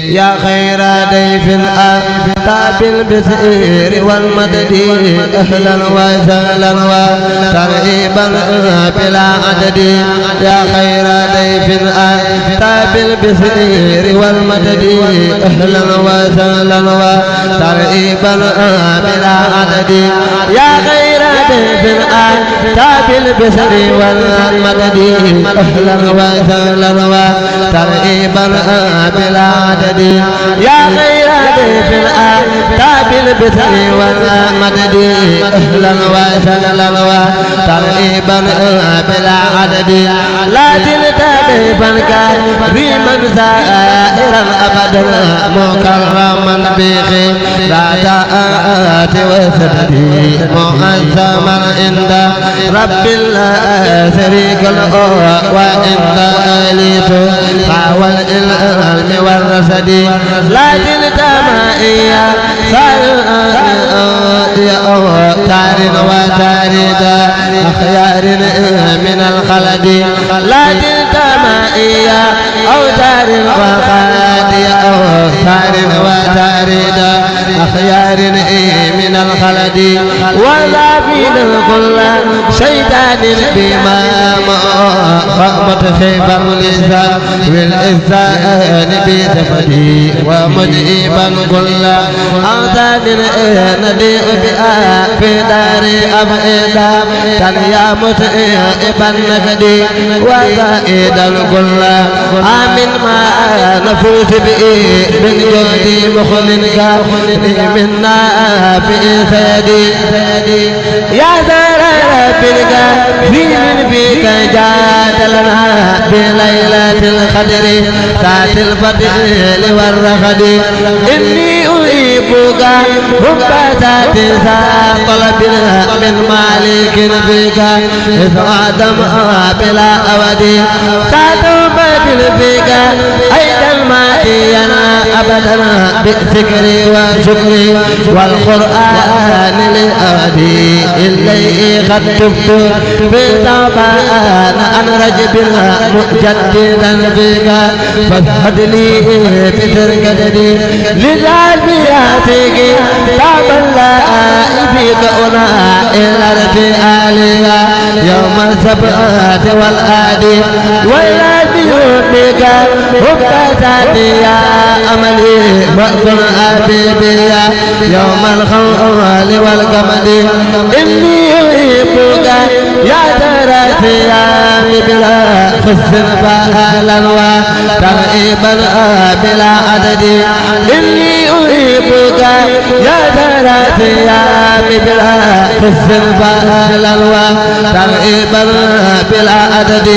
يا خير ضيف أتى بالبشر والمدد أهلا وسهلا وترحيبا بلا عدد يا خير ضيف أتى بالبشر والمدد أهلا وسهلا وترحيبا بلا عدد يا خير ضيف أتى بالبشر والمدد أهلا وسهلا وترحيبا بلا عدد يا خير ضيف أتى بالبشر والمدد أهلا وسهلا وترحيبا بلا عدد لا زلت ضيفا كريما زائرا أبدا مكرما بخيرات وسدد معظما عند رب لا شريك له وعند آلته والعلم والرشد لا زلت معي تار وتارد أخيار من الخلد لا زلت معي أوتار وخادي أوتار وتارد أخيار من الخلد ولا بين كل شيطان بما متخيبا لسان بالإنسان بتفدي ومجيبا كل أوتان نديء بها في دار أبئدا تنيا متئبا نكدي وزائدا كل آمن ما نفوس به من جهدي مخلنك منا في سيدي يا زهرة بلك في من بك جادلنا بليلة القدر ساعة الفضل والرغد إني أحبك حب ذات طلب من مالك فيك إذ آدم بلا أود تاتوبة فيك أيضا ما دينا أبدا بذكري وشكري والقرآن لأودي إليه قد تبت بالطبان أن رجبنا مجددا فيك فاشهد لي بتركتني للعبياتك طاب الله فيك أنا إلا ارتئالها يوم السبت والآدي والذي يهديك حبتاتي يا أملي وأكن حبيبي يوم الخول والقمد إني أحبك يا تراتي يا بلا خس فأهلا وترحيبا بلا عدد إني أحبك يا تراتي يا بلا خس فأهلا وترحيبا بلا عدد